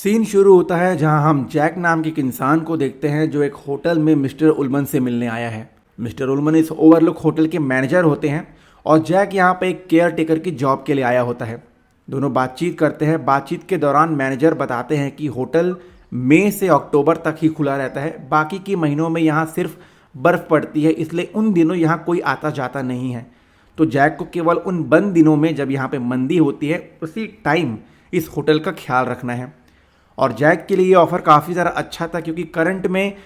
Scene शुरू होता है जहां हम जैक नाम के एक इंसान को देखते हैं जो एक होटल में मिस्टर उल्मन से मिलने आया है। मिस्टर उल्मन इस ओवरलुक होटल के मैनेजर होते हैं और जैक यहां पे एक केयर टेकर की जॉब के लिए आया होता है। दोनों बातचीत करते हैं। बातचीत के दौरान मैनेजर बताते हैं कि होटल मई से अक्टूबर तक ही खुला रहता है, बाकी के महीनों में यहाँ सिर्फ बर्फ़ पड़ती है, इसलिए उन दिनों यहाँ कोई आता जाता नहीं है। तो जैक को केवल उन बंद दिनों में जब यहाँ पे मंदी होती है उसी टाइम इस होटल का ख्याल रखना है। और जैक के लिए ये ऑफ़र काफ़ी ज़्यादा अच्छा था क्योंकि करंट में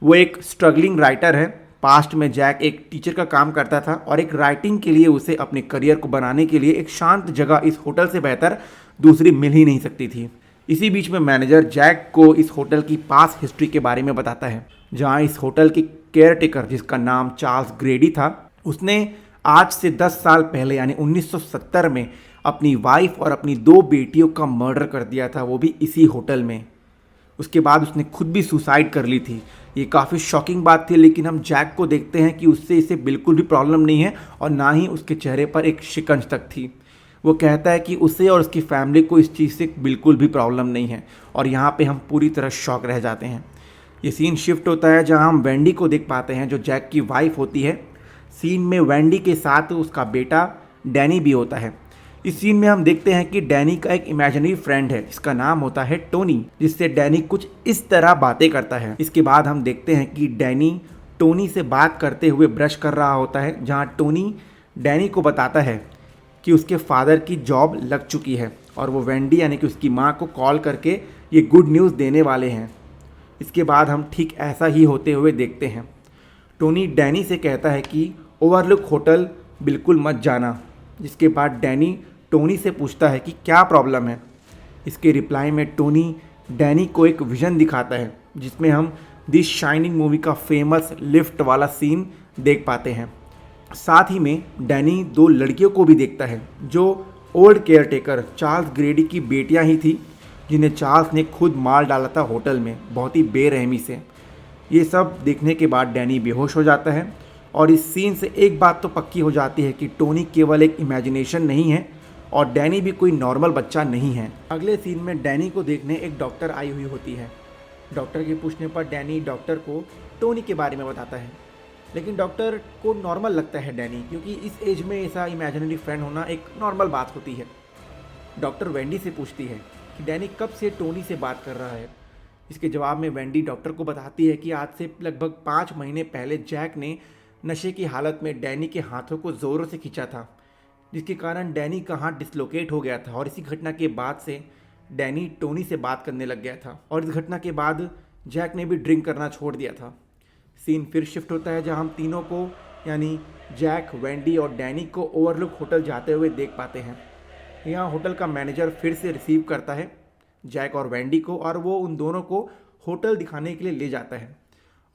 वो एक स्ट्रगलिंग राइटर है। पास्ट में जैक एक टीचर का काम करता था और एक राइटिंग के लिए उसे अपने करियर को बनाने के लिए एक शांत जगह इस होटल से बेहतर दूसरी मिल ही नहीं सकती थी। इसी बीच में मैनेजर जैक को इस होटल की पास हिस्ट्री के बारे में बताता है, जहाँ इस होटल के केयर टेकर जिसका नाम चार्ल्स ग्रेडी था, उसने आज से 10 साल पहले यानी 1970 में अपनी वाइफ और अपनी 2 बेटियों का मर्डर कर दिया था, वो भी इसी होटल में। उसके बाद उसने खुद भी सुसाइड कर ली थी। ये काफ़ी शॉकिंग बात थी, लेकिन हम जैक को देखते हैं कि उससे इसे बिल्कुल भी प्रॉब्लम नहीं है और ना ही उसके चेहरे पर एक शिकंज तक थी। वो कहता है कि उसे और उसकी फैमिली को इस चीज़ से बिल्कुल भी प्रॉब्लम नहीं है और यहाँ पे हम पूरी तरह शॉक रह जाते हैं। ये सीन शिफ्ट होता है जहाँ हम वेंडी को देख पाते हैं जो जैक की वाइफ होती है। सीन में वेंडी के साथ उसका बेटा डैनी भी होता है। इस सीन में हम देखते हैं कि डैनी का एक इमेजिनरी फ्रेंड है जिसका नाम होता है टोनी, जिससे डैनी कुछ इस तरह बातें करता है। इसके बाद हम देखते हैं कि डैनी टोनी से बात करते हुए ब्रश कर रहा होता है, जहाँ टोनी डैनी को बताता है कि उसके फादर की जॉब लग चुकी है और वो वेंडी यानी कि उसकी माँ को कॉल करके ये गुड न्यूज़ देने वाले हैं। इसके बाद हम ठीक ऐसा ही होते हुए देखते हैं। टोनी डैनी से कहता है कि ओवरलुक होटल बिल्कुल मत जाना, जिसके बाद डैनी टोनी से पूछता है कि क्या प्रॉब्लम है। इसके रिप्लाई में टोनी डैनी को एक विज़न दिखाता है जिसमें हम दिस शाइनिंग मूवी का फेमस लिफ्ट वाला सीन देख पाते हैं। साथ ही में डैनी 2 लड़कियों को भी देखता है जो ओल्ड केयर टेकर चार्ल्स ग्रेडी की बेटियां ही थी, जिन्हें चार्ल्स ने खुद मार डाला था होटल में बहुत ही बेरहमी से। ये सब देखने के बाद डैनी बेहोश हो जाता है और इस सीन से एक बात तो पक्की हो जाती है कि टोनी केवल एक इमेजिनेशन नहीं है और डैनी भी कोई नॉर्मल बच्चा नहीं है। अगले सीन में डैनी को देखने एक डॉक्टर आई हुई होती है। डॉक्टर के पूछने पर डैनी डॉक्टर को टोनी के बारे में बताता है, लेकिन डॉक्टर को नॉर्मल लगता है डैनी, क्योंकि इस एज में ऐसा इमेजिनरी फ्रेंड होना एक नॉर्मल बात होती है। डॉक्टर वेंडी से पूछती है कि डैनी कब से टोनी से बात कर रहा है। इसके जवाब में वेंडी डॉक्टर को बताती है कि आज से लगभग 5 महीने पहले जैक ने नशे की हालत में डैनी के हाथों को ज़ोरों से खींचा था, जिसके कारण डैनी का हाथ डिसलोकेट हो गया था और इसी घटना के बाद से डैनी टोनी से बात करने लग गया था और इस घटना के बाद जैक ने भी ड्रिंक करना छोड़ दिया था। सीन फिर शिफ्ट होता है जहां हम तीनों को यानी जैक, वेंडी और डैनी को ओवरलुक होटल जाते हुए देख पाते हैं। यहाँ होटल का मैनेजर फिर से रिसीव करता है जैक और वेंडी को और वो उन दोनों को होटल दिखाने के लिए ले जाता है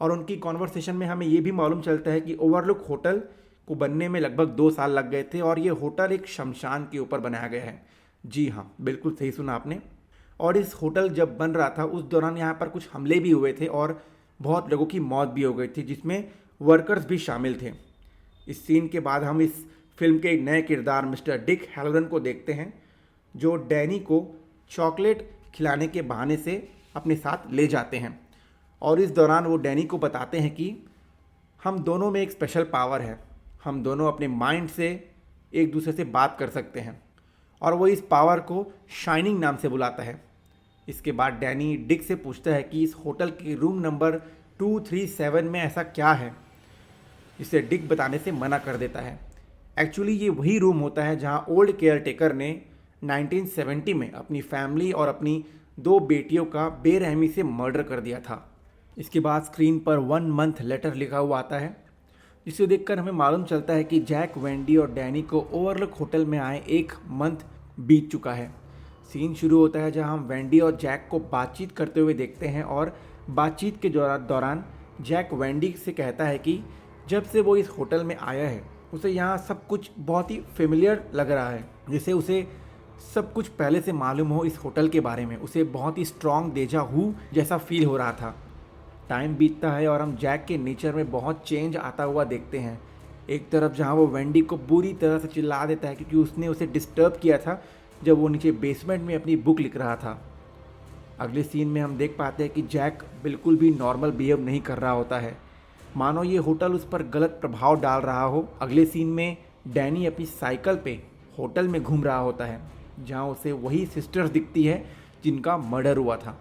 और उनकी कॉन्वर्सेशन में हमें ये भी मालूम चलता है कि ओवरलुक होटल को बनने में लगभग 2 साल लग गए थे और ये होटल एक शमशान के ऊपर बनाया गया है। जी हाँ, बिल्कुल सही सुना आपने। और इस होटल जब बन रहा था उस दौरान यहाँ पर कुछ हमले भी हुए थे और बहुत लोगों की मौत भी हो गई थी, जिसमें वर्कर्स भी शामिल थे। इस सीन के बाद हम इस फिल्म के एक नए किरदार मिस्टर डिक हैलोरन को देखते हैं जो डैनी को चॉकलेट खिलाने के बहाने से अपने साथ ले जाते हैं और इस दौरान वो डैनी को बताते हैं कि हम दोनों में एक स्पेशल पावर है, हम दोनों अपने माइंड से एक दूसरे से बात कर सकते हैं और वो इस पावर को शाइनिंग नाम से बुलाता है। इसके बाद डैनी डिक से पूछता है कि इस होटल के रूम नंबर 237 में ऐसा क्या है, जिसे डिक बताने से मना कर देता है। एक्चुअली ये वही रूम होता है जहाँ ओल्ड केयर टेकर ने 1970 में अपनी फैमिली और अपनी 2 बेटियों का बेरहमी से मर्डर कर दिया था। इसके बाद स्क्रीन पर 1 मंथ लेटर लिखा हुआ आता है, जिसे देखकर हमें मालूम चलता है कि जैक, वेंडी और डैनी को ओवरलुक होटल में आए 1 मंथ बीत चुका है। सीन शुरू होता है जहां हम वेंडी और जैक को बातचीत करते हुए देखते हैं और बातचीत के दौरान जैक वेंडी से कहता है कि जब से वो इस होटल में आया है उसे यहाँ सब कुछ बहुत ही फेमिलियर लग रहा है, जैसे उसे सब कुछ पहले से मालूम हो इस होटल के बारे में। उसे बहुत ही स्ट्रॉन्ग डेजा वू जैसा फील हो रहा था। टाइम बीतता है और हम जैक के नेचर में बहुत चेंज आता हुआ देखते हैं। एक तरफ जहां वो वेंडी को बुरी तरह से चिल्ला देता है क्योंकि उसने उसे डिस्टर्ब किया था जब वो नीचे बेसमेंट में अपनी बुक लिख रहा था, अगले सीन में हम देख पाते हैं कि जैक बिल्कुल भी नॉर्मल बिहेव नहीं कर रहा होता है, मानो ये होटल उस पर गलत प्रभाव डाल रहा हो। अगले सीन में डैनी अपनी साइकिल पे होटल में घूम रहा होता है, जहाँ उसे वही सिस्टर्स दिखती है जिनका मर्डर हुआ था,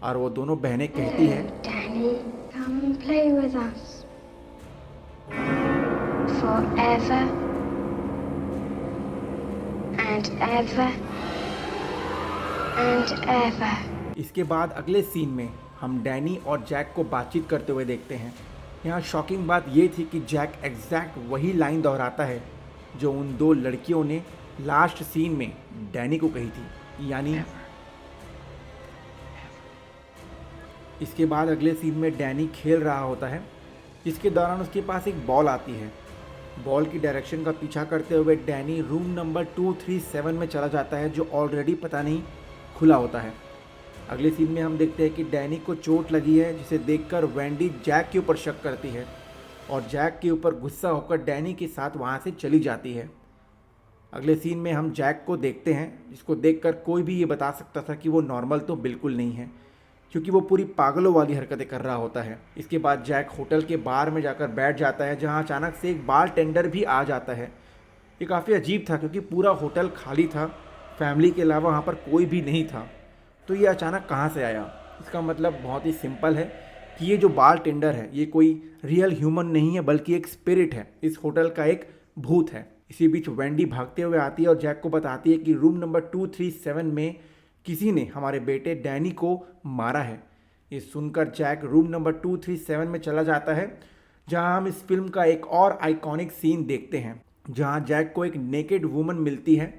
और वो दोनों बहनें कहती है, Danny, come play with us. Forever and ever and ever. इसके बाद अगले सीन में हम डैनी और जैक को बातचीत करते हुए देखते हैं। यहाँ शॉकिंग बात ये थी कि जैक एग्जैक्ट वही लाइन दोहराता है जो उन दो लड़कियों ने लास्ट सीन में डैनी को कही थी, यानी इसके बाद अगले सीन में डैनी खेल रहा होता है, जिसके दौरान उसके पास एक बॉल आती है। बॉल की डायरेक्शन का पीछा करते हुए डैनी रूम नंबर 237 में चला जाता है, जो ऑलरेडी पता नहीं खुला होता है। अगले सीन में हम देखते हैं कि डैनी को चोट लगी है, जिसे देखकर वेंडी जैक के ऊपर शक करती है और जैक के ऊपर गुस्सा होकर डैनी के साथ वहाँ से चली जाती है। अगले सीन में हम जैक को देखते हैं, जिसको देखकर कोई भी ये बता सकता था कि वो नॉर्मल तो बिल्कुल नहीं है, क्योंकि वो पूरी पागलों वाली हरकतें कर रहा होता है। इसके बाद जैक होटल के बार में जाकर बैठ जाता है, जहाँ अचानक से एक बार टेंडर भी आ जाता है। ये काफ़ी अजीब था, क्योंकि पूरा होटल खाली था, फैमिली के अलावा वहाँ पर कोई भी नहीं था। तो ये अचानक कहाँ से आया? इसका मतलब बहुत ही सिंपल है कि ये जो बार टेंडर है ये कोई रियल ह्यूमन नहीं है, बल्कि एक स्पिरिट है, इस होटल का एक भूत है। इसी बीच वेंडी भागते हुए आती है और जैक को बताती है कि रूम नंबर 237 में किसी ने हमारे बेटे डैनी को मारा है। ये सुनकर जैक रूम नंबर 237 में चला जाता है, जहां हम इस फिल्म का एक और आइकॉनिक सीन देखते हैं, जहां जैक को एक नेकेड वुमन मिलती है,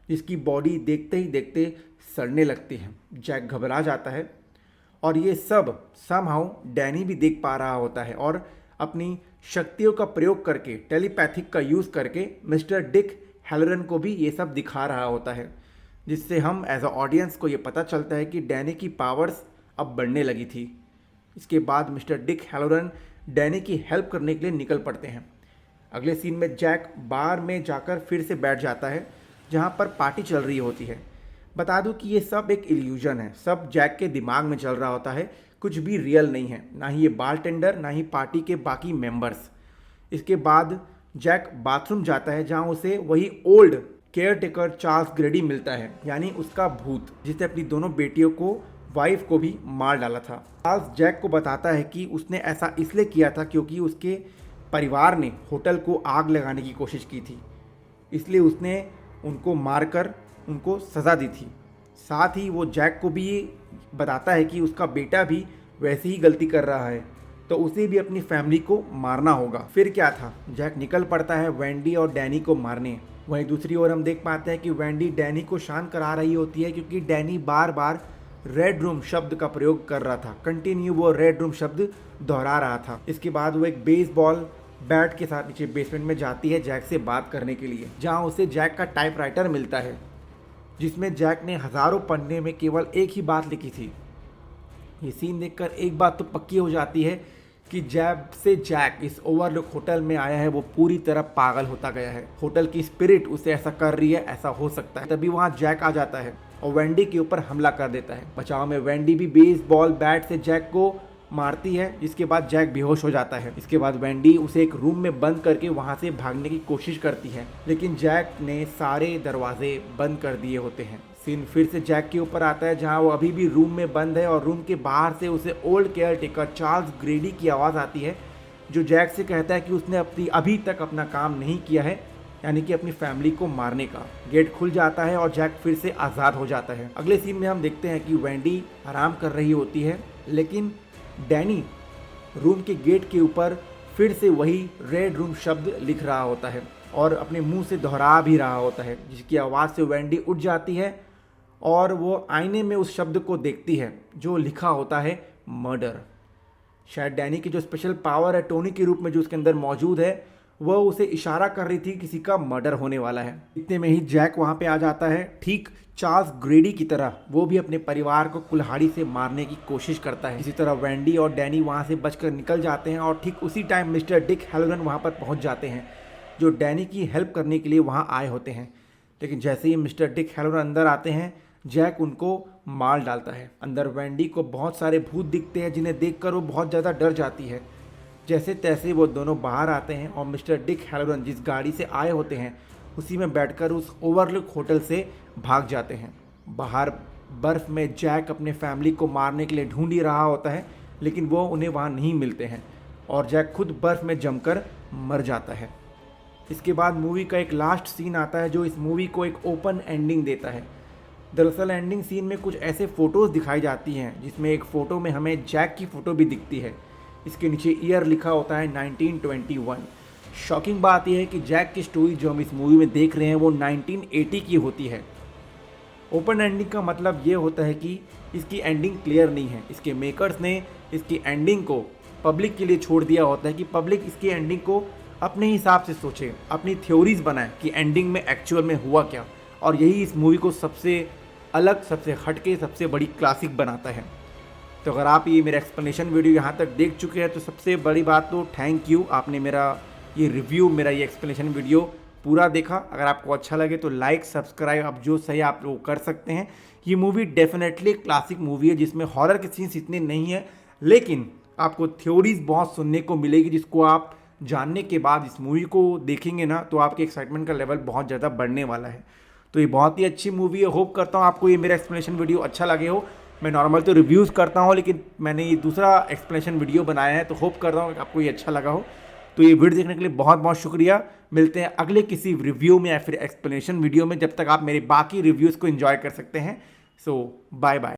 जिसकी बॉडी देखते ही देखते सड़ने लगती है। जैक घबरा जाता है और ये सब समहाउ डैनी भी देख पा रहा होता है और अपनी शक्तियों का प्रयोग करके, टेलीपैथिक का यूज़ करके मिस्टर डिक हैलोरन को भी ये सब दिखा रहा होता है, जिससे हम एज अ ऑडियंस को ये पता चलता है कि डैनी की पावर्स अब बढ़ने लगी थी। इसके बाद मिस्टर डिक हैलोरन डैनी की हेल्प करने के लिए निकल पड़ते हैं। अगले सीन में जैक बार में जाकर फिर से बैठ जाता है, जहाँ पर पार्टी चल रही होती है। बता दूं कि ये सब एक इल्यूजन है, सब जैक के दिमाग में चल रहा होता है, कुछ भी रियल नहीं है, ना ही ये बारटेंडर, ना ही पार्टी के बाकी मेंबर्स। इसके बाद जैक बाथरूम जाता है, जहाँ उसे वही ओल्ड केयर टेकर चार्ल्स ग्रेडी मिलता है, यानी उसका भूत, जिसने अपनी दोनों बेटियों को, वाइफ को भी मार डाला था। चार्ल्स जैक को बताता है कि उसने ऐसा इसलिए किया था क्योंकि उसके परिवार ने होटल को आग लगाने की कोशिश की थी, इसलिए उसने उनको मारकर उनको सज़ा दी थी। साथ ही वो जैक को भी ये बताता है कि उसका बेटा भी वैसी ही गलती कर रहा है, तो उसे भी अपनी फैमिली को मारना होगा। फिर क्या था, जैक निकल पड़ता है वेंडी और डैनी को मारने। वहीं दूसरी ओर हम देख पाते हैं कि वेंडी डैनी को शांत करा रही होती है, क्योंकि डैनी बार बार रेड रूम शब्द का प्रयोग कर रहा था, कंटिन्यू वो रेड रूम शब्द दोहरा रहा था। इसके बाद वो एक बेसबॉल बैट के साथ नीचे बेसमेंट में जाती है जैक से बात करने के लिए, जहाँ उसे जैक का टाइपराइटर मिलता है, जिसमें जैक ने हज़ारों पन्ने में केवल एक ही बात लिखी थी। ये सीन देखकर एक बात तो पक्की हो जाती है कि जब से जैक इस ओवरलुक होटल में आया है, वो पूरी तरह पागल होता गया है। होटल की स्पिरिट उसे ऐसा कर रही है, ऐसा हो सकता है। तभी वहाँ जैक आ जाता है और वेंडी के ऊपर हमला कर देता है। बचाव में वेंडी भी बेसबॉल बैट से जैक को मारती है, जिसके बाद जैक बेहोश हो जाता है। इसके बाद वेंडी उसे एक रूम में बंद करके वहाँ से भागने की कोशिश करती है, लेकिन जैक ने सारे दरवाजे बंद कर दिए होते हैं। सीन फिर से जैक के ऊपर आता है, जहाँ वो अभी भी रूम में बंद है और रूम के बाहर से उसे ओल्ड केयर टेकर चार्ल्स ग्रेडी की आवाज़ आती है, जो जैक से कहता है कि उसने अभी तक अपना काम नहीं किया है, यानी कि अपनी फैमिली को मारने का। गेट खुल जाता है और जैक फिर से आज़ाद हो जाता है। अगले सीन में हम देखते हैं कि वेंडी आराम कर रही होती है, लेकिन डैनी रूम के गेट के ऊपर फिर से वही रेड रूम शब्द लिख रहा होता है और अपने मुंह से दोहरा भी रहा होता है, जिसकी आवाज़ से वेंडी उठ जाती है और वो आईने में उस शब्द को देखती है जो लिखा होता है मर्डर। शायद डैनी की जो स्पेशल पावर है टोनी के रूप में जो उसके अंदर मौजूद है, वह उसे इशारा कर रही थी किसी का मर्डर होने वाला है। इतने में ही जैक वहाँ पे आ जाता है, ठीक चार्ल्स ग्रेडी की तरह वो भी अपने परिवार को कुल्हाड़ी से मारने की कोशिश करता है। इसी तरह वेंडी और डैनी वहाँ से बचकर निकल जाते हैं और ठीक उसी टाइम मिस्टर डिक हैलोरन वहाँ पर पहुँच जाते हैं, जो डैनी की हेल्प करने के लिए वहाँ आए होते हैं। लेकिन जैसे ही मिस्टर डिक हैलोरन अंदर आते हैं, जैक उनको मार डालता है। अंदर वेंडी को बहुत सारे भूत दिखते हैं जिन्हें देखकर वो बहुत ज़्यादा डर जाती है। जैसे तैसे वो दोनों बाहर आते हैं और मिस्टर डिक हैलोरन जिस गाड़ी से आए होते हैं उसी में बैठकर उस ओवरलुक होटल से भाग जाते हैं। बाहर बर्फ़ में जैक अपने फैमिली को मारने के लिए ढूंढ ही रहा होता है, लेकिन वो उन्हें वहाँ नहीं मिलते हैं और जैक खुद बर्फ़ में जमकर मर जाता है। इसके बाद मूवी का एक लास्ट सीन आता है जो इस मूवी को एक ओपन एंडिंग देता है। दरअसल एंडिंग सीन में कुछ ऐसे फ़ोटोज़ दिखाई जाती हैं जिसमें एक फ़ोटो में हमें जैक की फ़ोटो भी दिखती है। इसके नीचे ईयर लिखा होता है 1921। शॉकिंग बात यह है कि जैक की स्टोरी जो हम इस मूवी में देख रहे हैं वो 1980 की होती है। ओपन एंडिंग का मतलब ये होता है कि इसकी एंडिंग क्लियर नहीं है। इसके मेकर्स ने इसकी एंडिंग को पब्लिक के लिए छोड़ दिया होता है कि पब्लिक इसकी एंडिंग को अपने हिसाब से सोचे, अपनी थ्योरीज बनाए कि एंडिंग में एक्चुअल में हुआ क्या, और यही इस मूवी को सबसे अलग, सबसे हटके, सबसे बड़ी क्लासिक बनाता है। तो अगर आप ये मेरा एक्सप्लेनेशन वीडियो यहाँ तक देख चुके हैं तो सबसे बड़ी बात तो थैंक यू, आपने मेरा ये रिव्यू, मेरा ये एक्सप्लेनेशन वीडियो पूरा देखा। अगर आपको अच्छा लगे तो लाइक, सब्सक्राइब, आप जो सही आप वो कर सकते हैं। ये मूवी डेफिनेटली क्लासिक मूवी है जिसमें हॉरर के सीन्स इतने नहीं है, लेकिन आपको थ्योरीज बहुत सुनने को मिलेगी जिसको आप जानने के बाद इस मूवी को देखेंगे ना तो आपके एक्साइटमेंट का लेवल बहुत ज़्यादा बढ़ने वाला है। तो ये बहुत ही अच्छी मूवी है। होप करता हूँ आपको ये मेरा एक्सप्लेनेशन वीडियो अच्छा लगे हो। मैं नॉर्मल तो रिव्यूज़ करता हूँ, लेकिन मैंने ये दूसरा एक्सप्लेनेशन वीडियो बनाया है, तो होप करता हूँ कि आपको ये अच्छा लगा हो। तो ये वीडियो देखने के लिए बहुत बहुत शुक्रिया। मिलते हैं अगले किसी रिव्यू में या फिर एक्सप्लेनेशन वीडियो में। जब तक आप मेरे बाकी रिव्यूज़ को एंजॉय कर सकते हैं। सो बाय बाय।